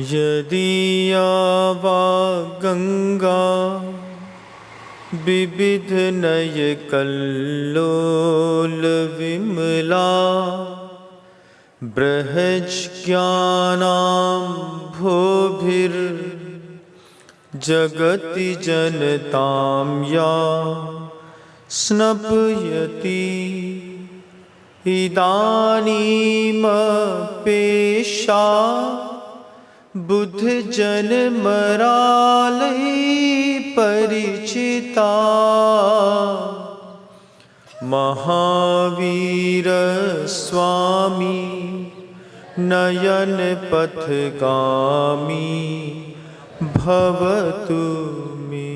यदीयावा गंगा विविध नय कल्लोल विमला बृहज्ज्ञानां भूभिर् जगति जनतां या स्नपयति इदानीमपेशा बुद्ध जन मरालय परिचिता महावीर स्वामी नयन पथगामी भवतु मे।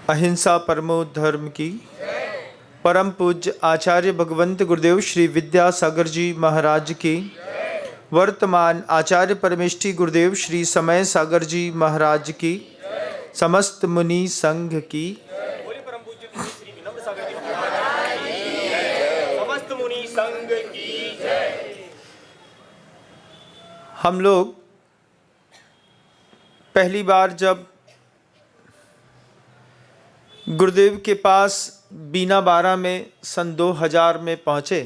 अहिंसा परमो धर्म की परम पूज्य आचार्य भगवंत गुरुदेव श्री विद्यासागर जी महाराज की, वर्तमान आचार्य परमेष्ठी गुरुदेव श्री समय सागर जी महाराज की, समस्त मुनि संघ की, समस्त मुनि संघ की जय। हम लोग पहली बार जब गुरुदेव के पास बीना बारा में सन 2000 में पहुँचे,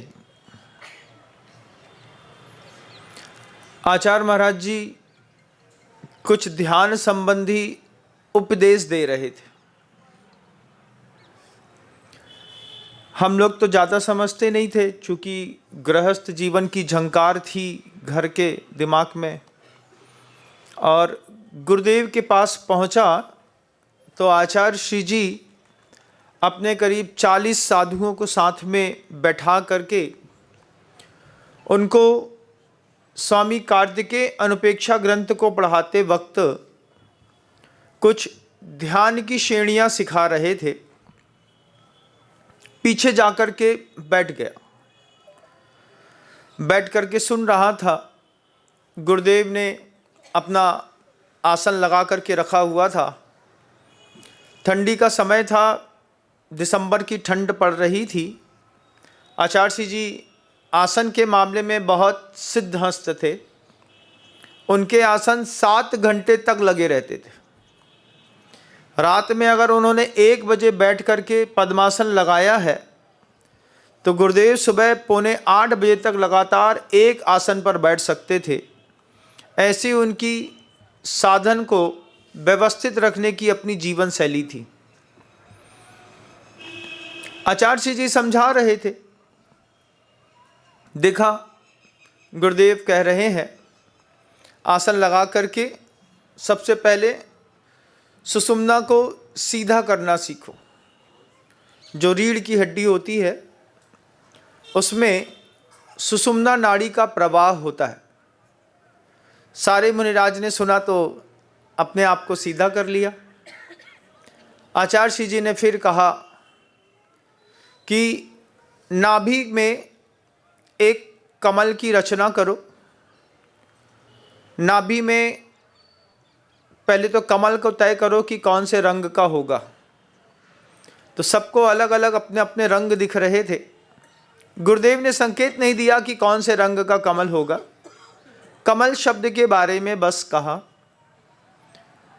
आचार्य महाराज जी कुछ ध्यान संबंधी उपदेश दे रहे थे। हम लोग तो ज़्यादा समझते नहीं थे, चूँकि गृहस्थ जीवन की झंकार थी घर के दिमाग में। और गुरुदेव के पास पहुंचा तो आचार्य श्री जी अपने करीब 40 साधुओं को साथ में बैठा करके उनको स्वामी कार्तिकेय अनुपेक्षा ग्रंथ को पढ़ाते वक्त कुछ ध्यान की श्रेणियां सिखा रहे थे। पीछे जाकर के बैठ गया, बैठ करके सुन रहा था। गुरुदेव ने अपना आसन लगा करके रखा हुआ था। ठंडी का समय था, दिसंबर की ठंड पड़ रही थी। आचार्य जी आसन के मामले में बहुत सिद्धहस्त थे। उनके आसन 7 घंटे तक लगे रहते थे। रात में अगर उन्होंने 1 बजे बैठ करके पद्मासन लगाया है तो गुरुदेव सुबह 7:45 बजे तक लगातार एक आसन पर बैठ सकते थे। ऐसी उनकी साधन को व्यवस्थित रखने की अपनी जीवन शैली थी। आचार्य जी समझा रहे थे। देखा गुरुदेव कह रहे हैं आसन लगा करके सबसे पहले सुषुम्ना को सीधा करना सीखो। जो रीढ़ की हड्डी होती है उसमें सुषुम्ना नाड़ी का प्रवाह होता है। सारे मुनिराज ने सुना तो अपने आप को सीधा कर लिया। आचार्य जी ने फिर कहा कि नाभि में एक कमल की रचना करो। नाभि में पहले तो कमल को तय करो कि कौन से रंग का होगा। तो सबको अलग अलग अपने अपने रंग दिख रहे थे। गुरुदेव ने संकेत नहीं दिया कि कौन से रंग का कमल होगा। कमल शब्द के बारे में बस कहा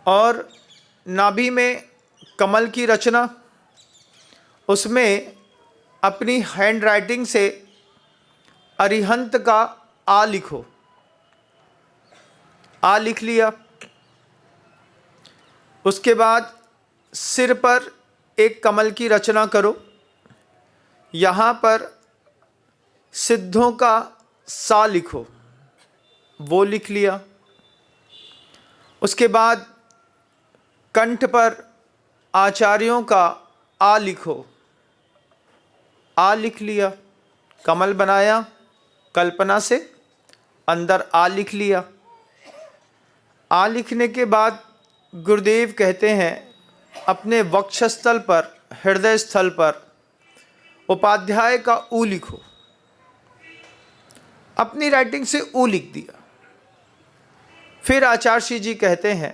और नाभि में कमल की रचना, उसमें अपनी हैंड राइटिंग से अरिहंत का आ लिखो। आ लिख लिया। उसके बाद सिर पर एक कमल की रचना करो। यहाँ पर सिद्धों का सा लिखो, वो लिख लिया। उसके बाद कंठ पर आचार्यों का आ लिखो, आ लिख लिया। कमल बनाया कल्पना से, अंदर आ लिख लिया। आ लिखने के बाद गुरुदेव कहते हैं अपने वक्षस्थल पर, हृदय स्थल पर उपाध्याय का ऊ लिखो। अपनी राइटिंग से ऊ लिख दिया। फिर आचार्य जी कहते हैं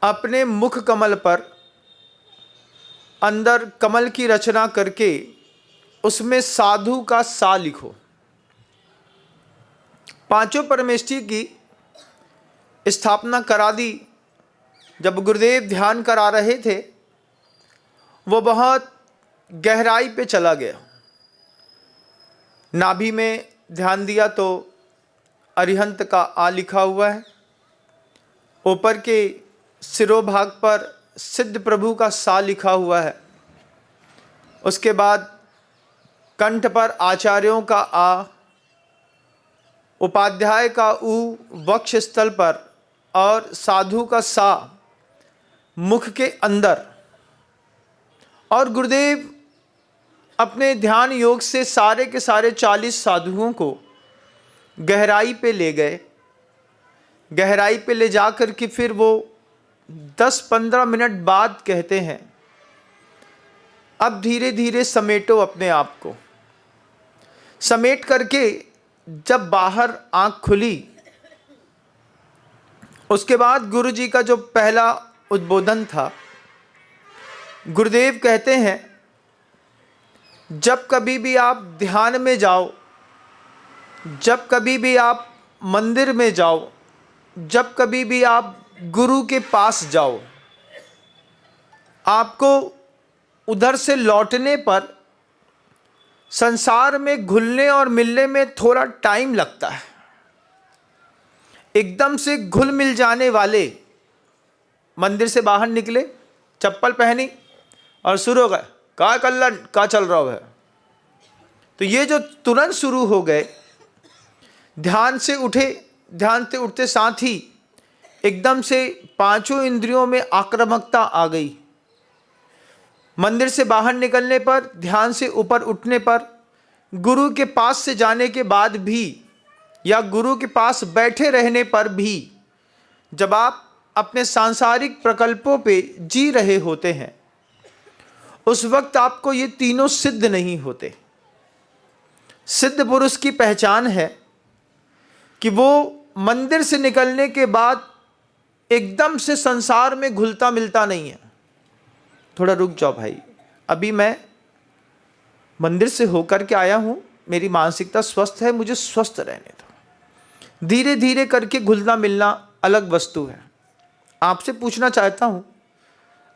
अपने मुख कमल पर अंदर कमल की रचना करके उसमें साधु का सा लिखो। पांचों परमेष्ठी की स्थापना करा दी। जब गुरुदेव ध्यान करा रहे थे वो बहुत गहराई पे चला गया। नाभि में ध्यान दिया तो अरिहंत का आ लिखा हुआ है। ऊपर के सिरोभाग पर सिद्ध प्रभु का सा लिखा हुआ है। उसके बाद कंठ पर आचार्यों का आ, उपाध्याय का ऊ वक्ष स्थल पर और साधु का सा मुख के अंदर। और गुरुदेव अपने ध्यान योग से सारे के सारे 40 साधुओं को गहराई पे ले गए। गहराई पे ले जा कर के फिर वो 10-15 मिनट बाद कहते हैं, अब धीरे धीरे समेटो अपने आप को। समेट करके जब बाहर आंख खुली, उसके बाद गुरु जी का जो पहला उद्बोधन था, गुरुदेव कहते हैं जब कभी भी आप ध्यान में जाओ, जब कभी भी आप मंदिर में जाओ, जब कभी भी आप गुरु के पास जाओ, आपको उधर से लौटने पर संसार में घुलने और मिलने में थोड़ा टाइम लगता है। एकदम से घुल मिल जाने वाले मंदिर से बाहर निकले, चप्पल पहनी और शुरू हो गए, का कल्लन का चल रहा है। तो ये जो तुरंत शुरू हो गए, ध्यान से उठे, ध्यान से उठते साथ ही एकदम से पांचों इंद्रियों में आक्रामकता आ गई। मंदिर से बाहर निकलने पर, ध्यान से ऊपर उठने पर, गुरु के पास से जाने के बाद भी या गुरु के पास बैठे रहने पर भी, जब आप अपने सांसारिक प्रकल्पों पे जी रहे होते हैं, उस वक्त आपको ये तीनों सिद्ध नहीं होते। सिद्ध पुरुष की पहचान है कि वो मंदिर से निकलने के बाद एकदम से संसार में घुलता मिलता नहीं है। थोड़ा रुक जाओ भाई, अभी मैं मंदिर से होकर के आया हूँ, मेरी मानसिकता स्वस्थ है, मुझे स्वस्थ रहने दो। धीरे धीरे करके घुलना मिलना अलग वस्तु है। आपसे पूछना चाहता हूँ,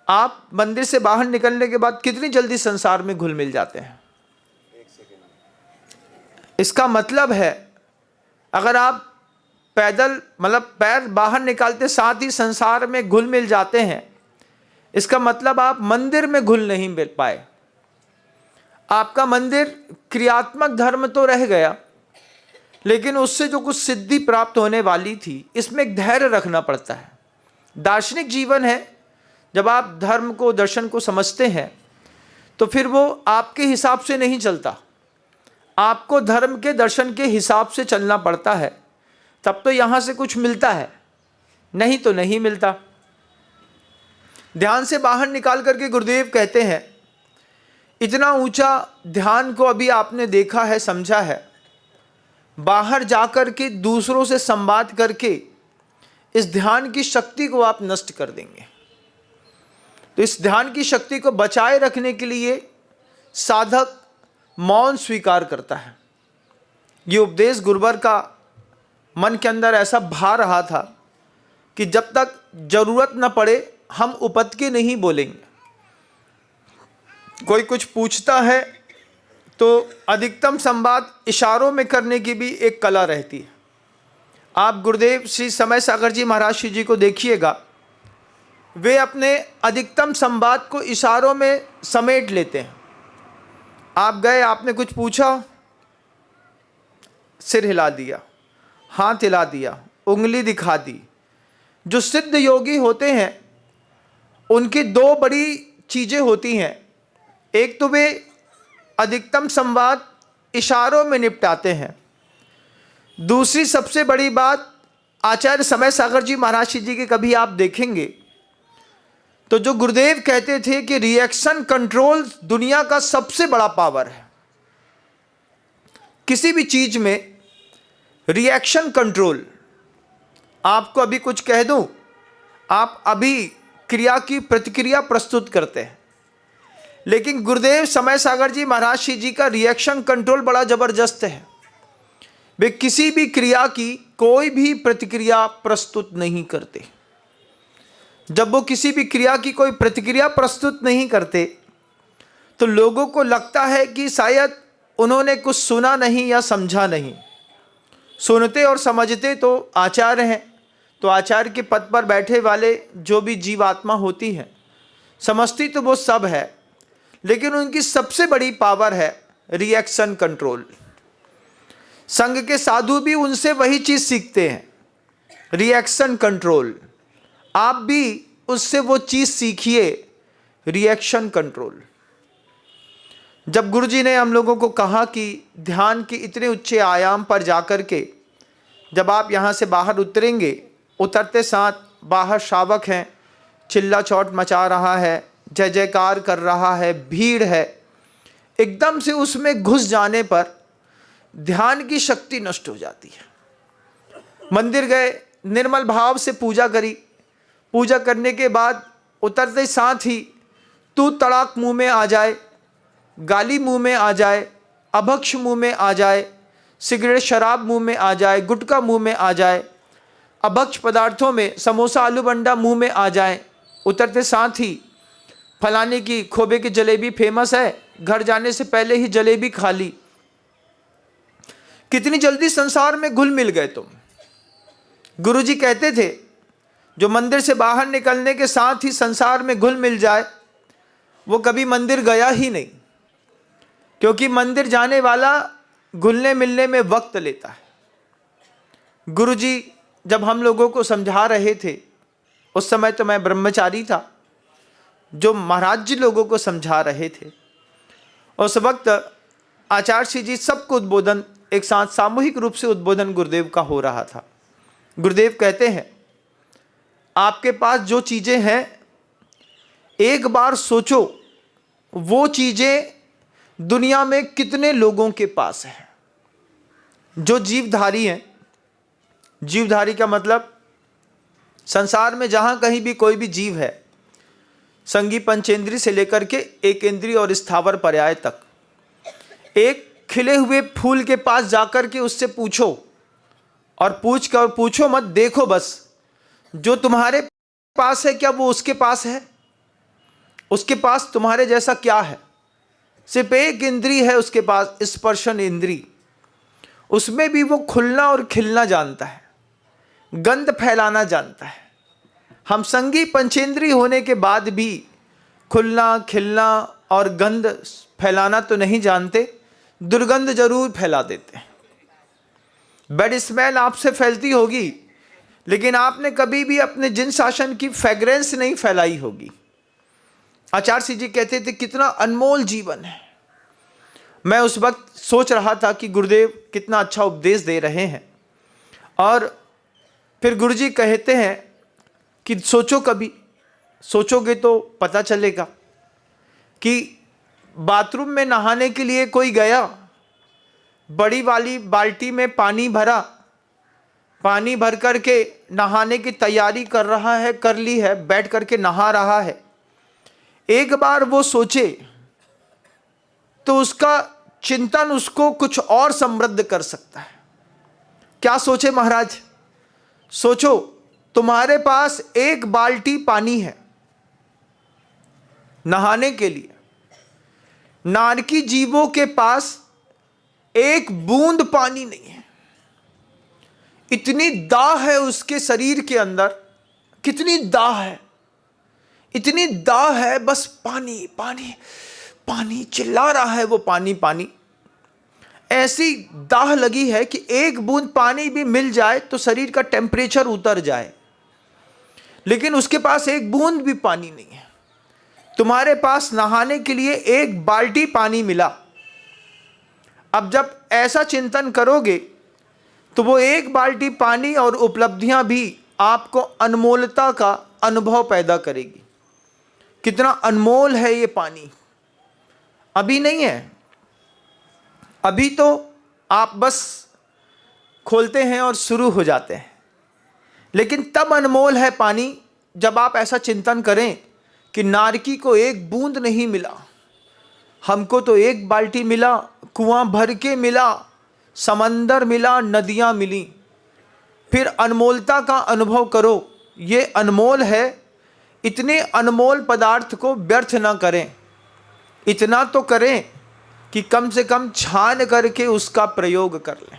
आप मंदिर से बाहर निकलने के बाद कितनी जल्दी संसार में घुल मिल जाते हैं? इसका मतलब है अगर आप पैदल मतलब पैर बाहर निकालते साथ ही संसार में घुल मिल जाते हैं, इसका मतलब आप मंदिर में घुल नहीं मिल पाए। आपका मंदिर क्रियात्मक धर्म तो रह गया, लेकिन उससे जो कुछ सिद्धि प्राप्त होने वाली थी, इसमें एक धैर्य रखना पड़ता है। दार्शनिक जीवन है, जब आप धर्म को, दर्शन को समझते हैं तो फिर वो आपके हिसाब से नहीं चलता। आपको धर्म के, दर्शन के हिसाब से चलना पड़ता है, तब तो यहाँ से कुछ मिलता है, नहीं तो नहीं मिलता। ध्यान से बाहर निकाल करके गुरुदेव कहते हैं, इतना ऊंचा ध्यान को अभी आपने देखा है, समझा है, बाहर जाकर के दूसरों से संवाद करके इस ध्यान की शक्ति को आप नष्ट कर देंगे। तो इस ध्यान की शक्ति को बचाए रखने के लिए साधक मौन स्वीकार करता है। ये उपदेश गुरुवर का मन के अंदर ऐसा भा रहा था कि जब तक जरूरत न पड़े हम उपद के नहीं बोलेंगे। कोई कुछ पूछता है तो अधिकतम संवाद इशारों में करने की भी एक कला रहती है। आप गुरुदेव श्री समय सागर जी महाराज श्री जी को देखिएगा, वे अपने अधिकतम संवाद को इशारों में समेट लेते हैं। आप गए, आपने कुछ पूछा, सिर हिला दिया, हाथ हिला दिया, उंगली दिखा दी। जो सिद्ध योगी होते हैं उनकी दो बड़ी चीज़ें होती हैं। एक तो वे अधिकतम संवाद इशारों में निपटाते हैं। दूसरी सबसे बड़ी बात, आचार्य समय सागर जी महाराज जी के कभी आप देखेंगे तो जो गुरुदेव कहते थे कि रिएक्शन कंट्रोल दुनिया का सबसे बड़ा पावर है। किसी भी चीज में रिएक्शन कंट्रोल, आपको अभी कुछ कह दूं, आप अभी क्रिया की प्रतिक्रिया प्रस्तुत करते हैं, लेकिन गुरुदेव समय सागर जी महाराज श्री जी का रिएक्शन कंट्रोल बड़ा जबरदस्त है। वे किसी भी क्रिया की कोई भी प्रतिक्रिया प्रस्तुत नहीं करते। जब वो किसी भी क्रिया की कोई प्रतिक्रिया प्रस्तुत नहीं करते तो लोगों को लगता है कि शायद उन्होंने कुछ सुना नहीं या समझा नहीं। सुनते और समझते तो आचार्य हैं, तो आचार्य के पद पर बैठे वाले जो भी जीवात्मा होती हैं, समझती तो वो सब है, लेकिन उनकी सबसे बड़ी पावर है रिएक्शन कंट्रोल। संघ के साधु भी उनसे वही चीज़ सीखते हैं, रिएक्शन कंट्रोल। आप भी उससे वो चीज़ सीखिए, रिएक्शन कंट्रोल। जब गुरुजी ने हम लोगों को कहा कि ध्यान के इतने ऊंचे आयाम पर जाकर के जब आप यहाँ से बाहर उतरेंगे, उतरते साथ बाहर शावक हैं, चिल्ला चौट मचा रहा है, जय जयकार कर रहा है, भीड़ है, एकदम से उसमें घुस जाने पर ध्यान की शक्ति नष्ट हो जाती है। मंदिर गए, निर्मल भाव से पूजा करी, पूजा करने के बाद उतरते साथ ही तू तड़ाक मुंह में आ जाए, गाली मुंह में आ जाए, अभक्ष मुंह में आ जाए, सिगरेट शराब मुंह में आ जाए, गुटखा मुंह में आ जाए, अभक्ष पदार्थों में समोसा आलू बंडा मुंह में आ जाए, उतरते साथ ही फलाने की खोबे की जलेबी फेमस है, घर जाने से पहले ही जलेबी खा ली। कितनी जल्दी संसार में घुल मिल गए तुम। गुरुजी कहते थे जो मंदिर से बाहर निकलने के साथ ही संसार में घुल मिल जाए वो कभी मंदिर गया ही नहीं, क्योंकि मंदिर जाने वाला घुलने मिलने में वक्त लेता है। गुरुजी जब हम लोगों को समझा रहे थे, उस समय तो मैं ब्रह्मचारी था, जो महाराज जी लोगों को समझा रहे थे, उस वक्त आचार्य श्री जी सबको उद्बोधन एक साथ सामूहिक रूप से उद्बोधन गुरुदेव का हो रहा था। गुरुदेव कहते हैं आपके पास जो चीज़ें हैं, एक बार सोचो वो चीज़ें दुनिया में कितने लोगों के पास हैं। जो जीवधारी हैं, जीवधारी का मतलब संसार में जहाँ कहीं भी कोई भी जीव है, संगी पंचेंद्री से लेकर के एक इंद्रिय और स्थावर पर्याय तक, एक खिले हुए फूल के पास जाकर के उससे पूछो, और पूछो मत, देखो बस जो तुम्हारे पास है क्या वो उसके पास है? उसके पास तुम्हारे जैसा क्या है? सिर्फ एक इंद्री है उसके पास, स्पर्शन इंद्री। उसमें भी वो खुलना और खिलना जानता है, गंध फैलाना जानता है। हम संगी पंचेंद्री होने के बाद भी खुलना, खिलना और गंध फैलाना तो नहीं जानते, दुर्गंध जरूर फैला देते हैं। बैड स्मेल आपसे फैलती होगी, लेकिन आपने कभी भी अपने जिन शासन की फ्रेग्रेंस नहीं फैलाई होगी। आचार्य श्री जी कहते थे कितना अनमोल जीवन है। मैं उस वक्त सोच रहा था कि गुरुदेव कितना अच्छा उपदेश दे रहे हैं, और फिर गुरुजी कहते हैं कि सोचो, कभी सोचोगे तो पता चलेगा कि बाथरूम में नहाने के लिए कोई गया, बड़ी वाली बाल्टी में पानी भरा, पानी भर करके नहाने की तैयारी कर रहा है, कर ली है, बैठ करके नहा रहा है। एक बार वो सोचे तो उसका चिंतन उसको कुछ और समृद्ध कर सकता है। क्या सोचे महाराज? सोचो तुम्हारे पास एक बाल्टी पानी है नहाने के लिए, नारकी जीवों के पास एक बूंद पानी नहीं है। इतनी दाह है उसके शरीर के अंदर, कितनी दाह है, इतनी दाह है, बस पानी पानी पानी चिल्ला रहा है वो, पानी पानी। ऐसी दाह लगी है कि एक बूंद पानी भी मिल जाए तो शरीर का टेम्परेचर उतर जाए, लेकिन उसके पास एक बूंद भी पानी नहीं है। तुम्हारे पास नहाने के लिए एक बाल्टी पानी मिला। अब जब ऐसा चिंतन करोगे तो वो एक बाल्टी पानी और उपलब्धियां भी आपको अनमोलता का अनुभव पैदा करेगी। कितना अनमोल है ये पानी। अभी नहीं है, अभी तो आप बस खोलते हैं और शुरू हो जाते हैं, लेकिन तब अनमोल है पानी जब आप ऐसा चिंतन करें कि नारकी को एक बूंद नहीं मिला, हमको तो एक बाल्टी मिला, कुआं भर के मिला, समंदर मिला, नदियां मिली। फिर अनमोलता का अनुभव करो, ये अनमोल है। इतने अनमोल पदार्थ को व्यर्थ ना करें। इतना तो करें कि कम से कम छान करके उसका प्रयोग कर लें।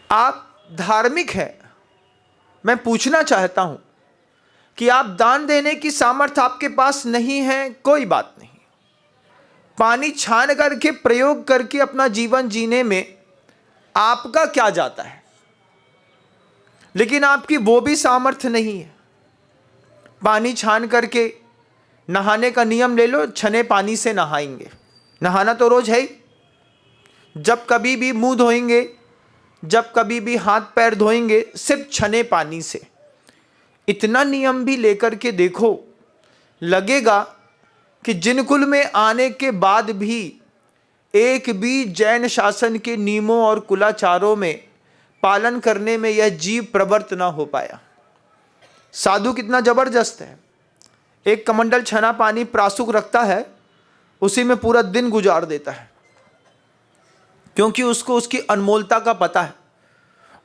आप धार्मिक हैं, मैं पूछना चाहता हूं कि आप दान देने की सामर्थ्य आपके पास नहीं है, कोई बात नहीं। पानी छान करके प्रयोग करके अपना जीवन जीने में आपका क्या जाता है, लेकिन आपकी वो भी सामर्थ्य नहीं है। पानी छान करके नहाने का नियम ले लो, छने पानी से नहाएंगे। नहाना तो रोज है ही। जब कभी भी मुंह धोएंगे, जब कभी भी हाथ पैर धोएंगे, सिर्फ छने पानी से। इतना नियम भी लेकर के देखो, लगेगा कि जिनकुल में आने के बाद भी एक भी जैन शासन के नियमों और कुलाचारों में पालन करने में यह जीव प्रवृत्त ना हो पाया। साधु कितना जबरदस्त है, एक कमंडल छना पानी प्रासुक रखता है, उसी में पूरा दिन गुजार देता है, क्योंकि उसको उसकी अनमोलता का पता है।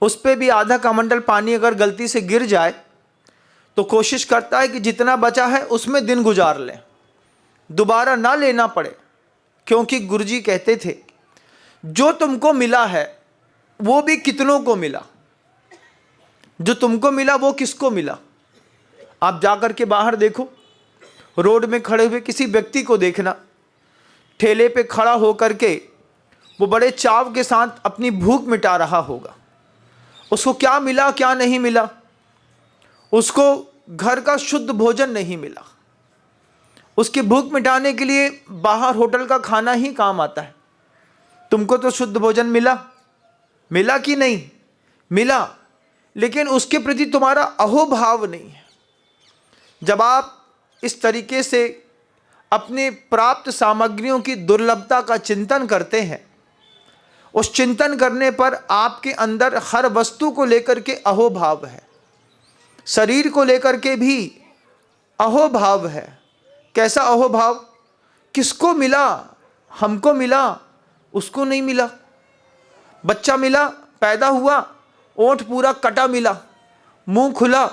उस पर भी आधा कमंडल पानी अगर गलती से गिर जाए तो कोशिश करता है कि जितना बचा है उसमें दिन गुजार लें, दोबारा ना लेना पड़े। क्योंकि गुरुजी कहते थे, जो तुमको मिला है वो भी कितनों को मिला। जो तुमको मिला वो किसको मिला। आप जाकर के बाहर देखो, रोड में खड़े हुए किसी व्यक्ति को देखना, ठेले पे खड़ा होकर के वो बड़े चाव के साथ अपनी भूख मिटा रहा होगा। उसको क्या मिला क्या नहीं मिला, उसको घर का शुद्ध भोजन नहीं मिला। उसकी भूख मिटाने के लिए बाहर होटल का खाना ही काम आता है। तुमको तो शुद्ध भोजन मिला, मिला कि नहीं मिला, लेकिन उसके प्रति तुम्हारा अहोभाव नहीं है। जब आप इस तरीके से अपने प्राप्त सामग्रियों की दुर्लभता का चिंतन करते हैं, उस चिंतन करने पर आपके अंदर हर वस्तु को लेकर के अहोभाव है, शरीर को लेकर के भी अहोभाव है। कैसा अहोभाव, किसको मिला, हमको मिला, उसको नहीं मिला। बच्चा मिला, पैदा हुआ, ओंठ पूरा कटा मिला, मुंह खुला,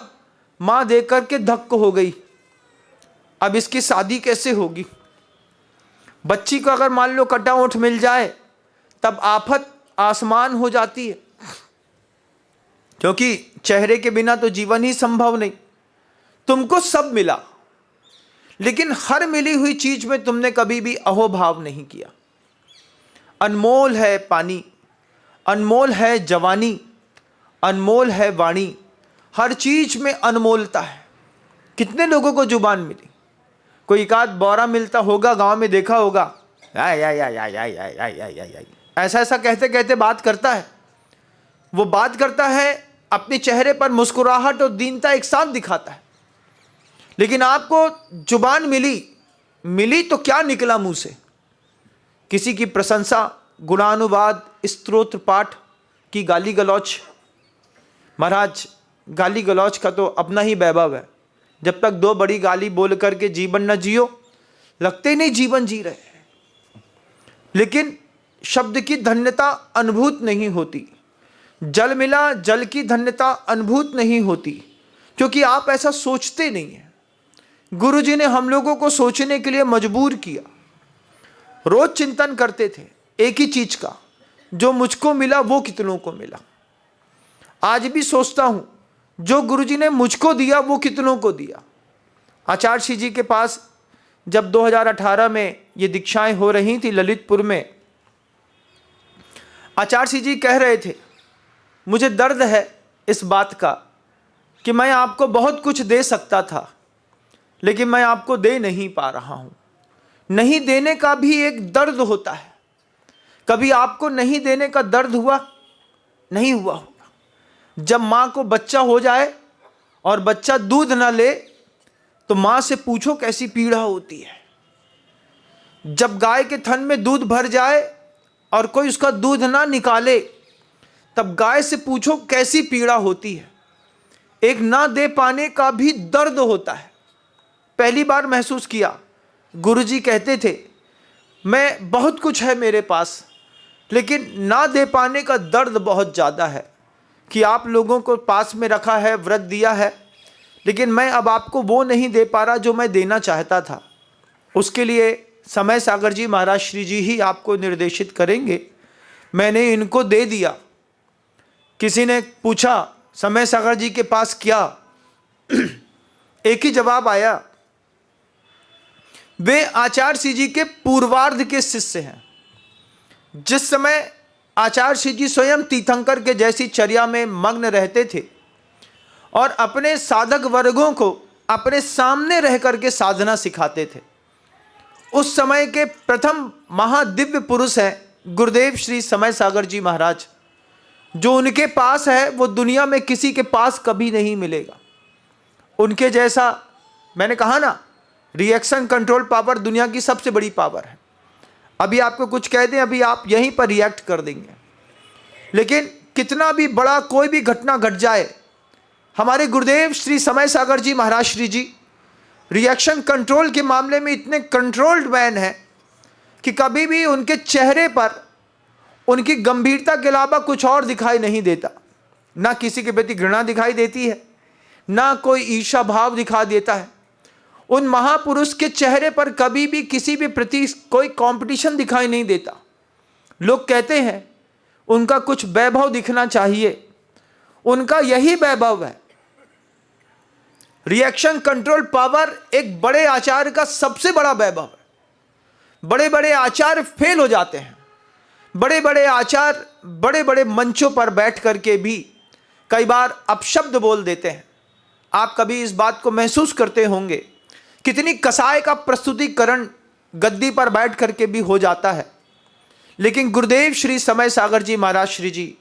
माँ देख करके धक्क हो गई, अब इसकी शादी कैसे होगी। बच्ची को अगर मान लो कटा ओंठ मिल जाए तब आफत आसमान हो जाती है, क्योंकि चेहरे के बिना तो जीवन ही संभव नहीं। तुमको सब मिला, लेकिन हर मिली हुई चीज में तुमने कभी भी अहोभाव नहीं किया। अनमोल है पानी, अनमोल है जवानी, अनमोल है वाणी, हर चीज में अनमोलता है। कितने लोगों को जुबान मिली, कोई एक आध बौरा मिलता होगा, गांव में देखा होगा, ऐसा ऐसा कहते कहते बात करता है। वो बात करता है, अपने चेहरे पर मुस्कुराहट और दीनता एक साथ दिखाता है, लेकिन आपको जुबान मिली तो क्या निकला मुंह से। किसी की प्रशंसा, गुणानुवाद, स्तोत्र पाठ की गाली गलौच। महाराज, गाली गलौच का तो अपना ही वैभव है। जब तक दो बड़ी गाली बोल करके जीवन न जियो, लगते नहीं जीवन जी रहे हैं। लेकिन शब्द की धन्यता अनुभूत नहीं होती। जल मिला, जल की धन्यता अनुभूत नहीं होती, क्योंकि आप ऐसा सोचते नहीं हैं। गुरुजी ने हम लोगों को सोचने के लिए मजबूर किया। रोज चिंतन करते थे एक ही चीज का, जो मुझको मिला वो कितनों को मिला। आज भी सोचता हूं, जो गुरुजी ने मुझको दिया वो कितनों को दिया। आचार्य श्री जी के पास जब 2018 में ये दीक्षाएं हो रही थी ललितपुर में, आचार्य श्री जी कह रहे थे, मुझे दर्द है इस बात का कि मैं आपको बहुत कुछ दे सकता था, लेकिन मैं आपको दे नहीं पा रहा हूं। नहीं देने का भी एक दर्द होता है। कभी आपको नहीं देने का दर्द हुआ? नहीं हुआ होगा। जब माँ को बच्चा हो जाए और बच्चा दूध ना ले तो माँ से पूछो कैसी पीड़ा होती है। जब गाय के थन में दूध भर जाए और कोई उसका दूध ना निकाले, तब गाय से पूछो कैसी पीड़ा होती है। एक ना दे पाने का भी दर्द होता है। पहली बार महसूस किया। गुरुजी कहते थे मैं बहुत कुछ है मेरे पास, लेकिन ना दे पाने का दर्द बहुत ज़्यादा है कि आप लोगों को पास में रखा है, व्रत दिया है, लेकिन मैं अब आपको वो नहीं दे पा रहा जो मैं देना चाहता था। उसके लिए समय सागर जी महाराज श्री जी ही आपको निर्देशित करेंगे। मैंने इनको दे दिया। किसी ने पूछा समय सागर जी के पास क्या, एक ही जवाब आया, वे आचार्य श्री जी के पूर्वार्ध के शिष्य हैं। जिस समय आचार्य श्री जी स्वयं तीर्थंकर के जैसी चर्या में मग्न रहते थे और अपने साधक वर्गों को अपने सामने रह करके साधना सिखाते थे, उस समय के प्रथम महादिव्य पुरुष हैं गुरुदेव श्री समय सागर जी महाराज। जो उनके पास है वो दुनिया में किसी के पास कभी नहीं मिलेगा। उनके जैसा, मैंने कहा ना, रिएक्शन कंट्रोल पावर दुनिया की सबसे बड़ी पावर है। अभी आपको कुछ कह दें, अभी आप यहीं पर रिएक्ट कर देंगे। लेकिन कितना भी बड़ा कोई भी घटना घट जाए, हमारे गुरुदेव श्री समय सागर जी महाराज श्री जी रिएक्शन कंट्रोल के मामले में इतने कंट्रोल्ड मैन हैं कि कभी भी उनके चेहरे पर उनकी गंभीरता के अलावा कुछ और दिखाई नहीं देता। ना किसी के प्रति घृणा दिखाई देती है, ना कोई ईर्ष्या भाव दिखा देता है। उन महापुरुष के चेहरे पर कभी भी किसी भी प्रति कोई कंपटीशन दिखाई नहीं देता। लोग कहते हैं उनका कुछ वैभव दिखना चाहिए, उनका यही वैभव है। रिएक्शन कंट्रोल पावर एक बड़े आचार्य का सबसे बड़ा वैभव है। बड़े बड़े आचार्य फेल हो जाते हैं। बड़े बड़े आचार्य बड़े बड़े मंचों पर बैठ करके भी कई बार अपशब्द बोल देते हैं। आप कभी इस बात को महसूस करते होंगे, कितनी कसाय का प्रस्तुतिकरण गद्दी पर बैठ करके भी हो जाता है। लेकिन गुरुदेव श्री समय सागर जी महाराज श्री जी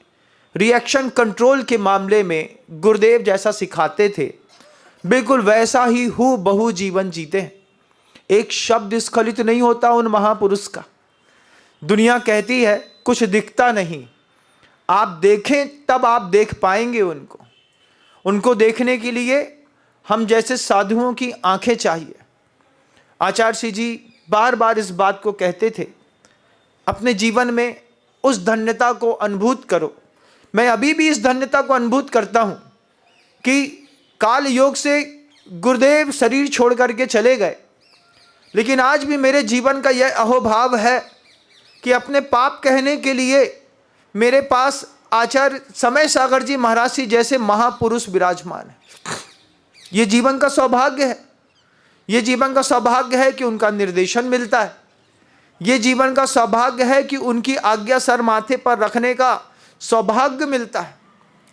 रिएक्शन कंट्रोल के मामले में गुरुदेव जैसा सिखाते थे, बिल्कुल वैसा ही हूबहू जीवन जीते हैं। एक शब्द स्खलित नहीं होता उन महापुरुष का। दुनिया कहती है कुछ दिखता नहीं, आप देखें तब आप देख पाएंगे उनको। उनको देखने के लिए हम जैसे साधुओं की आंखें चाहिए। आचार्य श्री जी बार बार इस बात को कहते थे, अपने जीवन में उस धन्यता को अनुभूत करो। मैं अभी भी इस धन्यता को अनुभूत करता हूँ कि काल योग से गुरुदेव शरीर छोड़ करके चले गए, लेकिन आज भी मेरे जीवन का यह अहोभाव है कि अपने पाप कहने के लिए मेरे पास आचार्य समय सागर जी महाराज जी जैसे महापुरुष विराजमान है। ये जीवन का सौभाग्य है। ये जीवन का सौभाग्य है कि उनका निर्देशन मिलता है। ये जीवन का सौभाग्य है कि उनकी आज्ञा सर माथे पर रखने का सौभाग्य मिलता है।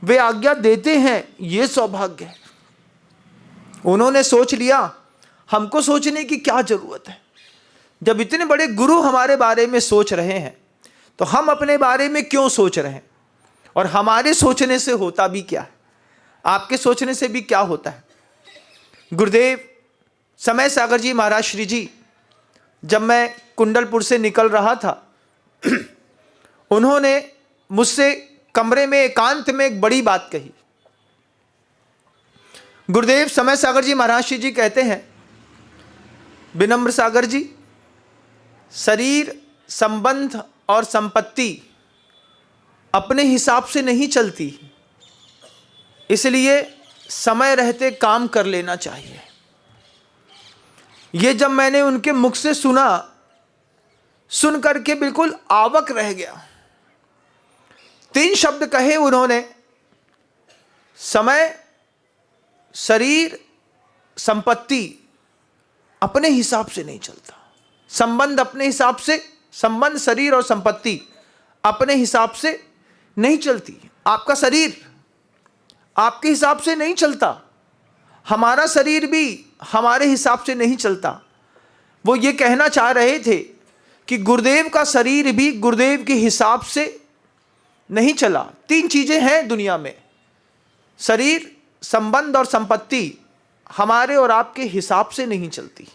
वे आज्ञा देते हैं, ये सौभाग्य है। उन्होंने सोच लिया, हमको सोचने की क्या जरूरत है। जब इतने बड़े गुरु हमारे बारे में सोच रहे हैं तो हम अपने बारे में क्यों सोच रहे हैं। और हमारे सोचने से होता भी क्या है, आपके सोचने से भी क्या होता है। गुरुदेव समय सागर जी महाराज श्री जी, जब मैं कुंडलपुर से निकल रहा था, उन्होंने मुझसे कमरे में एकांत में एक बड़ी बात कही। गुरुदेव समय सागर जी महाराज श्री जी कहते हैं, विनम्र सागर जी, शरीर, संबंध और संपत्ति अपने हिसाब से नहीं चलती, इसलिए समय रहते काम कर लेना चाहिए। ये जब मैंने उनके मुख से सुना, सुन करके बिल्कुल आवाक रह गया। 3 शब्द कहे उन्होंने, समय, शरीर, संपत्ति अपने हिसाब से नहीं चलता। संबंध अपने हिसाब से, संबंध, शरीर और संपत्ति अपने हिसाब से नहीं चलती। आपका शरीर आपके हिसाब से नहीं चलता, हमारा शरीर भी हमारे हिसाब से नहीं चलता। वो ये कहना चाह रहे थे कि गुरुदेव का शरीर भी गुरुदेव के हिसाब से नहीं चला। 3 चीजें हैं दुनिया में, शरीर, संबंध और संपत्ति हमारे और आपके हिसाब से नहीं चलती,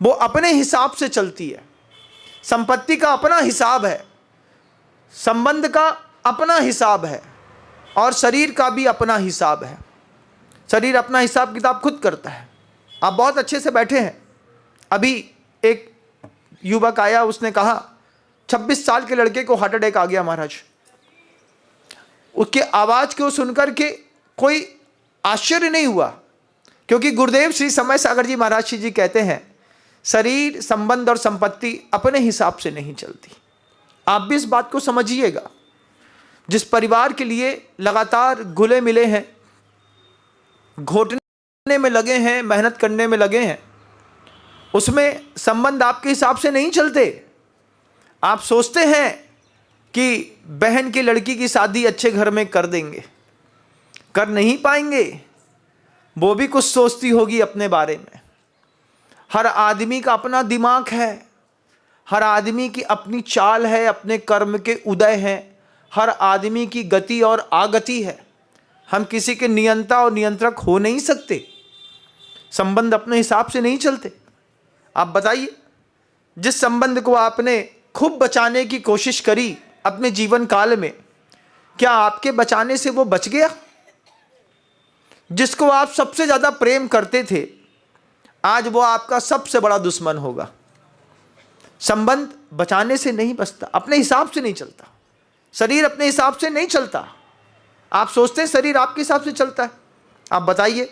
वो अपने हिसाब से चलती है। संपत्ति का अपना हिसाब है, संबंध का अपना हिसाब है और शरीर का भी अपना हिसाब है। शरीर अपना हिसाब किताब खुद करता है। आप बहुत अच्छे से बैठे हैं, अभी एक युवक आया, उसने कहा 26 साल के लड़के को हार्ट अटैक आ गया महाराज। उसके आवाज को सुनकर के कोई आश्चर्य नहीं हुआ, क्योंकि गुरुदेव श्री समय सागर जी महाराज जी कहते हैं शरीर, संबंध और संपत्ति अपने हिसाब से नहीं चलती। आप भी इस बात को समझिएगा। जिस परिवार के लिए लगातार घुले मिले हैं, घोटने में लगे हैं, मेहनत करने में लगे हैं, उसमें संबंध आपके हिसाब से नहीं चलते। आप सोचते हैं कि बहन की लड़की की शादी अच्छे घर में कर देंगे, कर नहीं पाएंगे। वो भी कुछ सोचती होगी अपने बारे में। हर आदमी का अपना दिमाग है, हर आदमी की अपनी चाल है, अपने कर्म के उदय हैं, हर आदमी की गति और आगति है। हम किसी के नियंता और नियंत्रक हो नहीं सकते। संबंध अपने हिसाब से नहीं चलते। आप बताइए, जिस संबंध को आपने खूब बचाने की कोशिश करी अपने जीवन काल में, क्या आपके बचाने से वो बच गया? जिसको आप सबसे ज्यादा प्रेम करते थे, आज वो आपका सबसे बड़ा दुश्मन होगा। संबंध बचाने से नहीं बचता, अपने हिसाब से नहीं चलता। शरीर अपने हिसाब से नहीं चलता। आप सोचते हैं शरीर आपके हिसाब से चलता है। आप बताइए,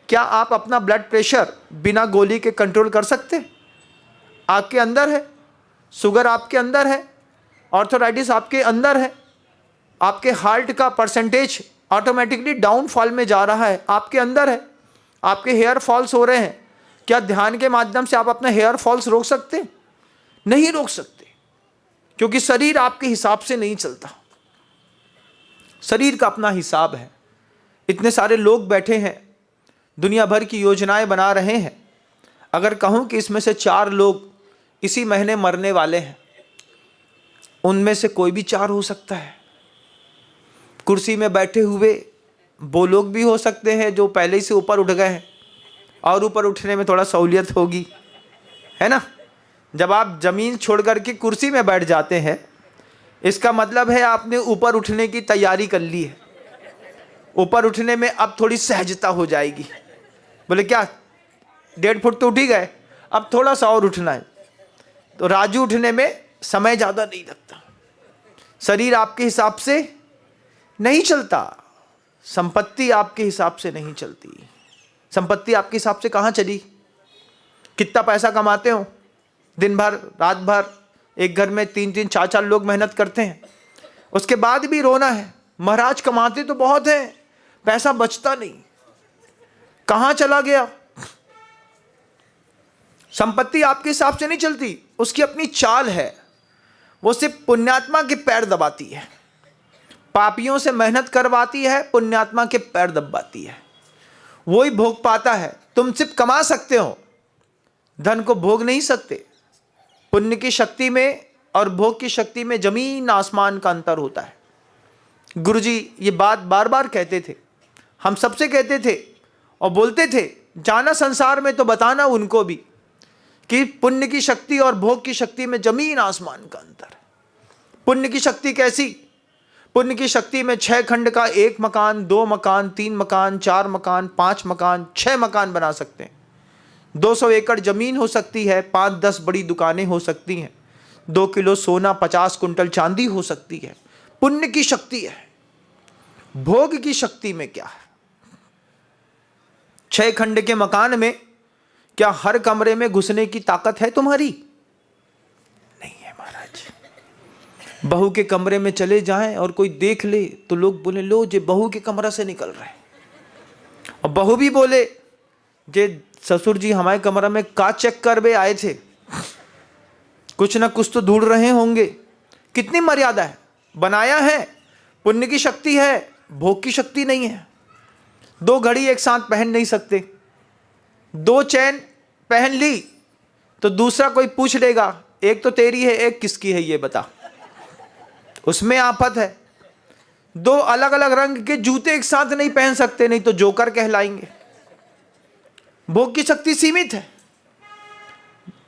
क्या आप अपना ब्लड प्रेशर बिना गोली के कंट्रोल कर सकते हैं? आपके अंदर है, शुगर आपके अंदर है, ऑर्थराइटिस आपके अंदर है, आपके हार्ट का परसेंटेज ऑटोमेटिकली डाउनफॉल में जा रहा है, आपके अंदर है, आपके हेयर फॉल्स हो रहे हैं। क्या ध्यान के माध्यम से आप अपना हेयर फॉल्स रोक सकते हैं? नहीं रोक सकते, क्योंकि शरीर आपके हिसाब से नहीं चलता। शरीर का अपना हिसाब है। इतने सारे लोग बैठे हैं, दुनिया भर की योजनाएं बना रहे हैं। अगर कहूं कि इसमें से 4 लोग इसी महीने मरने वाले हैं, उनमें से कोई भी 4 हो सकता है। कुर्सी में बैठे हुए वो लोग भी हो सकते हैं जो पहले ही से ऊपर उठ गए हैं, और ऊपर उठने में थोड़ा सहूलियत होगी, है ना। जब आप जमीन छोड़ करके कुर्सी में बैठ जाते हैं, इसका मतलब है आपने ऊपर उठने की तैयारी कर ली है। ऊपर उठने में अब थोड़ी सहजता हो जाएगी। बोले क्या 1.5 फुट तो उठ ही गए, अब थोड़ा सा और उठना है। तो राजू उठने में समय ज़्यादा नहीं लगता। शरीर आपके हिसाब से नहीं चलता, संपत्ति आपके हिसाब से नहीं चलती। संपत्ति आपके हिसाब से कहाँ चली? कितना पैसा कमाते हो, दिन भर रात भर एक घर में 3-3 4-4 लोग मेहनत करते हैं, उसके बाद भी रोना है। महाराज कमाते तो बहुत हैं, पैसा बचता नहीं, कहाँ चला गया? संपत्ति आपके हिसाब से नहीं चलती, उसकी अपनी चाल है। वो सिर्फ पुण्यात्मा के पैर दबाती है, पापियों से मेहनत करवाती है, पुण्यात्मा के पैर दबाती है। वही भोग पाता है। तुम सिर्फ कमा सकते हो, धन को भोग नहीं सकते। पुण्य की शक्ति में और भोग की शक्ति में जमीन आसमान का अंतर होता है। गुरुजी ये बात बार बार कहते थे, हम सबसे कहते थे और बोलते थे, जाना संसार में तो बताना उनको भी कि पुण्य की शक्ति और भोग की शक्ति में जमीन आसमान का अंतर है। पुण्य की शक्ति कैसी? पुण्य की शक्ति में 6 खंड का 1 मकान, 2 मकान, 3 मकान, 4 मकान, 5 मकान, 6 मकान बना सकते हैं। 200 एकड़ जमीन हो सकती है, 5-10 बड़ी दुकानें हो सकती हैं, 2 किलो सोना, 50 कुंटल चांदी हो सकती है। पुण्य की शक्ति है। भोग की शक्ति में क्या है? 6 खंड के मकान में क्या हर कमरे में घुसने की ताकत है तुम्हारी? नहीं है महाराज। बहू के कमरे में चले जाएं और कोई देख ले तो लोग बोले, लो जे बहू के कमरा से निकल रहे हैं। और बहू भी बोले, जे ससुर जी हमारे कमरा में का चेक कर बे आए थे, कुछ ना कुछ तो ढूंढ रहे होंगे। कितनी मर्यादा है, बनाया है। पुण्य की शक्ति है, भोग की शक्ति नहीं है। 2 घड़ी एक साथ पहन नहीं सकते। 2 चैन पहन ली तो दूसरा कोई पूछ लेगा, एक तो तेरी है एक किसकी है ये बता, उसमें आफत है। 2 अलग अलग रंग के जूते एक साथ नहीं पहन सकते, नहीं तो जोकर कहलाएंगे। भोग की शक्ति सीमित है।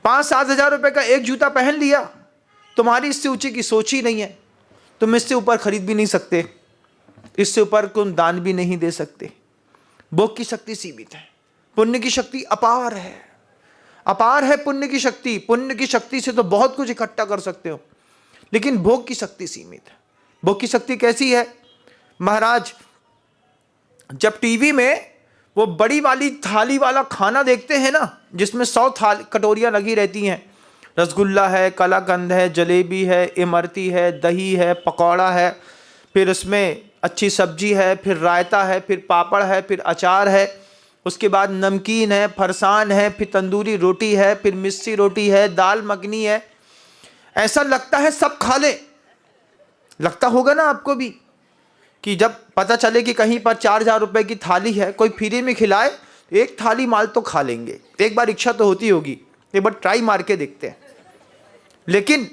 5-7 हजार रुपए का एक जूता पहन लिया, तुम्हारी इससे ऊंची की सोच ही नहीं है। तुम इससे ऊपर खरीद भी नहीं सकते, इससे ऊपर तुम दान भी नहीं दे सकते। भोग की शक्ति सीमित है, पुण्य की शक्ति अपार है। अपार है पुण्य की शक्ति। पुण्य की शक्ति से तो बहुत कुछ इकट्ठा कर सकते हो, लेकिन भोग की शक्ति सीमित है। भोग की शक्ति कैसी है महाराज? जब टीवी में वो बड़ी वाली थाली वाला खाना देखते हैं ना, जिसमें 100 कटोरियाँ लगी रहती हैं, रसगुल्ला है, कलाकंद है, जलेबी है, इमरती है, दही है, पकौड़ा है, फिर उसमें अच्छी सब्जी है, फिर रायता है, फिर पापड़ है, फिर अचार है, उसके बाद नमकीन है, फरसान है, फिर तंदूरी रोटी है, फिर मिस्सी रोटी है, दाल मखनी है। ऐसा लगता है सब खा लें। लगता होगा ना आपको भी कि जब पता चले कि कहीं पर 4,000 रुपए की थाली है, कोई फ्री में खिलाए, एक थाली माल तो खा लेंगे। एक बार इच्छा तो होती होगी, एक बार ट्राई मार के देखते हैं। लेकिन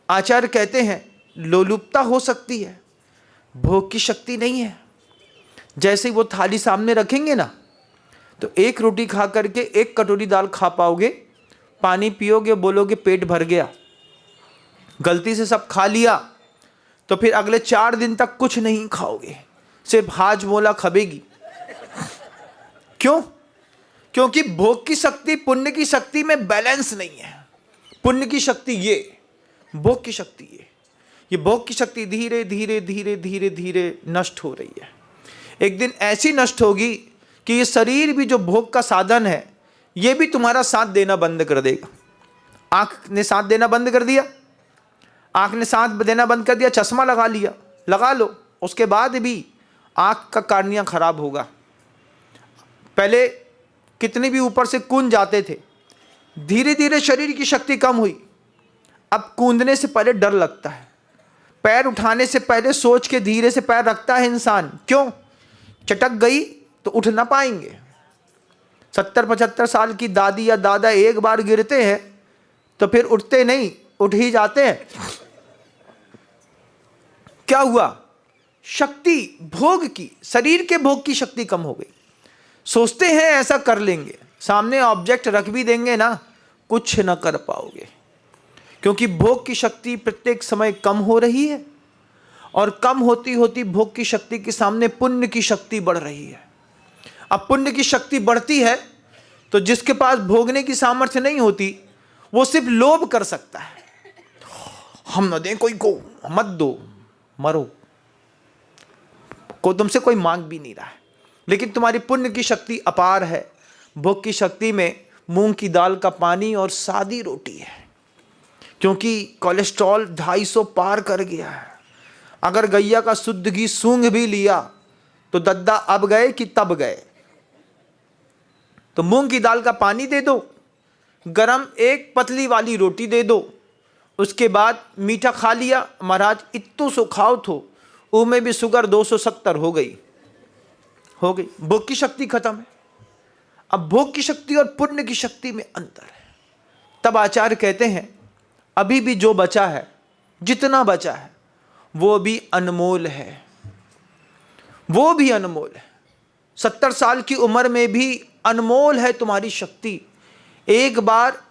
आचार्य कहते हैं लोलुपता हो सकती है, भोग की शक्ति नहीं है। जैसे ही वो थाली सामने रखेंगे ना, तो एक रोटी खा करके 1 कटोरी दाल खा पाओगे, पानी पियोगे, बोलोगे पेट भर गया। गलती से सब खा लिया तो फिर अगले 4 दिन तक कुछ नहीं खाओगे, सिर्फ हाजमोला खबेगी। क्यों? क्योंकि भोग की शक्ति पुण्य की शक्ति में बैलेंस नहीं है। पुण्य की शक्ति ये, भोग की शक्ति ये भोग की शक्ति धीरे धीरे धीरे धीरे धीरे नष्ट हो रही है। एक दिन ऐसी नष्ट होगी कि ये शरीर भी जो भोग का साधन है, ये भी तुम्हारा साथ देना बंद कर देगा। आंख ने साथ देना बंद कर दिया, आंख ने साथ देना बंद कर दिया, चश्मा लगा लिया, लगा लो, उसके बाद भी आंख का कार्निया खराब होगा। पहले कितने भी ऊपर से कूद जाते थे, धीरे धीरे शरीर की शक्ति कम हुई। अब कूदने से पहले डर लगता है, पैर उठाने से पहले सोच के धीरे से पैर रखता है इंसान। क्यों? चटक गई तो उठ ना पाएंगे। 70-75 साल की दादी या दादा एक बार गिरते हैं तो फिर उठते नहीं, उठ ही जाते हैं। क्या हुआ? शक्ति भोग की, शरीर के भोग की शक्ति कम हो गई। सोचते हैं ऐसा कर लेंगे, सामने ऑब्जेक्ट रख भी देंगे ना, कुछ न कर पाओगे, क्योंकि भोग की शक्ति प्रत्येक समय कम हो रही है। और कम होती होती भोग की शक्ति के सामने पुण्य की शक्ति बढ़ रही है। अब पुण्य की शक्ति बढ़ती है तो जिसके पास भोगने की सामर्थ्य नहीं होती, वो सिर्फ लोभ कर सकता है। हम न दें कोई को, मत दो, मरो, को तुमसे कोई मांग भी नहीं रहा है। लेकिन तुम्हारी पुण्य की शक्ति अपार है। भोग की शक्ति में मूंग की दाल का पानी और सादी रोटी है, क्योंकि कोलेस्ट्रॉल 250 पार कर गया है। अगर गैया का शुद्ध घी सूंघ भी लिया तो दद्दा अब गए कि तब गए। तो मूंग की दाल का पानी दे दो, गरम एक पतली वाली रोटी दे दो, उसके बाद मीठा खा लिया, महाराज इत्तू सो खाओ थो, में भी शुगर 270 हो गई। भोग की शक्ति खत्म है। अब भोग की शक्ति और पुण्य की शक्ति में अंतर है। तब आचार्य कहते हैं अभी भी जो बचा है, जितना बचा है, वो भी अनमोल है, वो भी अनमोल है। 70 साल की उम्र में भी अनमोल है तुम्हारी शक्ति। एक बार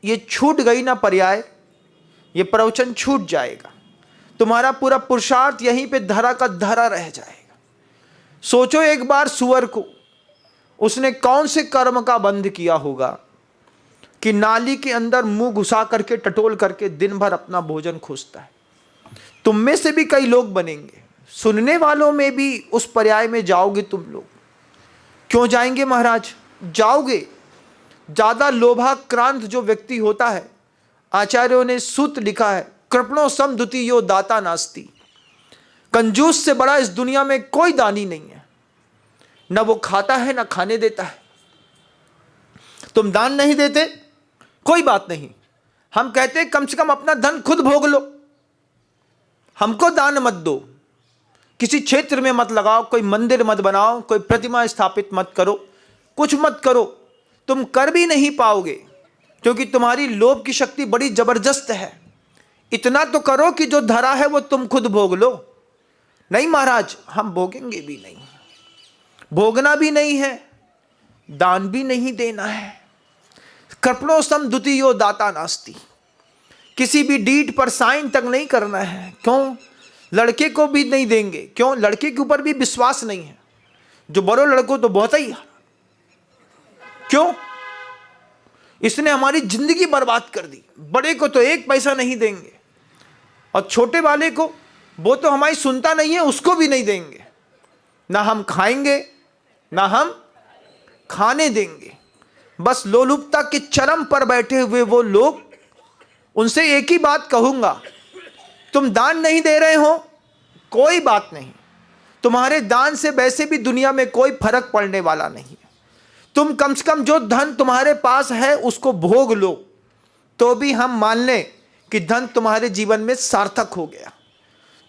ये छूट गई ना पर्याय, ये प्रवचन छूट जाएगा, तुम्हारा पूरा पुरुषार्थ यहीं पे धरा का धरा रह जाएगा। सोचो एक बार सुअर को, उसने कौन से कर्म का बंध किया होगा कि नाली के अंदर मुंह घुसा करके टटोल करके दिन भर अपना भोजन खोजता है। तुम में से भी कई लोग बनेंगे, सुनने वालों में भी उस पर्याय में जाओगे तुम लोग। क्यों जाएंगे महाराज? जाओगे। ज्यादा लोभाक्रांत जो व्यक्ति होता है, आचार्यों ने सूत्र लिखा है, कृपणो सम द्वितीयो दाता नास्ति। कंजूस से बड़ा इस दुनिया में कोई दानी नहीं है। न वो खाता है, न खाने देता है। तुम दान नहीं देते, कोई बात नहीं, हम कहते हैं कम से कम अपना धन खुद भोग लो, हमको दान मत दो। किसी क्षेत्र में मत लगाओ, कोई मंदिर मत बनाओ, कोई प्रतिमा स्थापित मत करो, कुछ मत करो। तुम कर भी नहीं पाओगे, क्योंकि तुम्हारी लोभ की शक्ति बड़ी जबरदस्त है। इतना तो करो कि जो धरा है वो तुम खुद भोग लो। नहीं महाराज, हम भोगेंगे भी नहीं, भोगना भी नहीं है, दान भी नहीं देना है। कृपणो सम द्वितीयो दाता नास्ति। किसी भी डीड पर साइन तक नहीं करना है। क्यों? लड़के को भी नहीं देंगे। क्यों? लड़के के ऊपर भी विश्वास नहीं है। जो बड़ो लड़को तो बहुत ही है। क्यों? इसने हमारी जिंदगी बर्बाद कर दी। बड़े को तो एक पैसा नहीं देंगे और छोटे वाले को, वो तो हमारी सुनता नहीं है, उसको भी नहीं देंगे। ना हम खाएंगे ना हम खाने देंगे। बस लोलुपता के चरम पर बैठे हुए वो लोग, उनसे एक ही बात कहूंगा, तुम दान नहीं दे रहे हो कोई बात नहीं, तुम्हारे दान से वैसे भी दुनिया में कोई फर्क पड़ने वाला नहीं है। तुम कम से कम जो धन तुम्हारे पास है उसको भोग लो, तो भी हम मान लें कि धन तुम्हारे जीवन में सार्थक हो गया।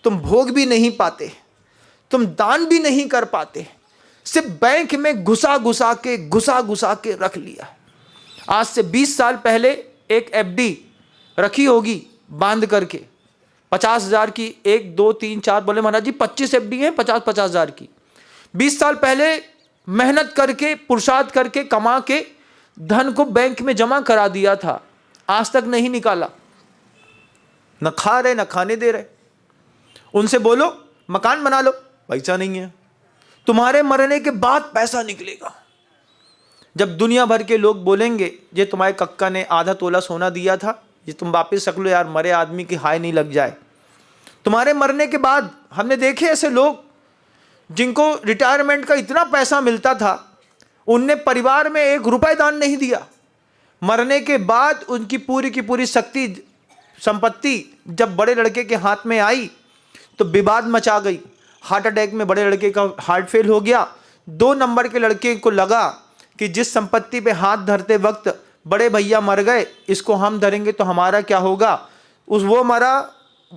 तुम भोग भी नहीं पाते, तुम दान भी नहीं कर पाते, सिर्फ बैंक में घुसा घुसा के रख लिया। आज से 20 साल पहले एक एफडी रखी होगी बांध करके 50,000 की, 1 2 3 4 बोले महाराज जी 25 एफडी हैं 50,000 की। 20 साल पहले मेहनत करके पुरुषार्थ करके कमा के धन को बैंक में जमा करा दिया था, आज तक नहीं निकाला। न खा रहे न खाने दे रहे। उनसे बोलो मकान बना लो, पैसा नहीं है। तुम्हारे मरने के बाद पैसा निकलेगा। जब दुनिया भर के लोग बोलेंगे ये तुम्हारे कक्का ने आधा तोला सोना दिया था, ये तुम वापिस रख लो यार, मरे आदमी की हाय नहीं लग जाए। तुम्हारे मरने के बाद हमने देखे ऐसे लोग जिनको रिटायरमेंट का इतना पैसा मिलता था, उनने परिवार में 1 रुपए दान नहीं दिया। मरने के बाद उनकी पूरी की पूरी शक्ति संपत्ति जब बड़े लड़के के हाथ में आई तो विवाद मचा गई। हार्ट अटैक में बड़े लड़के का हार्ट फेल हो गया। 2 नंबर के लड़के को लगा कि जिस संपत्ति पे हाथ धरते वक्त बड़े भैया मर गए, इसको हम धरेंगे तो हमारा क्या होगा। वो मरा,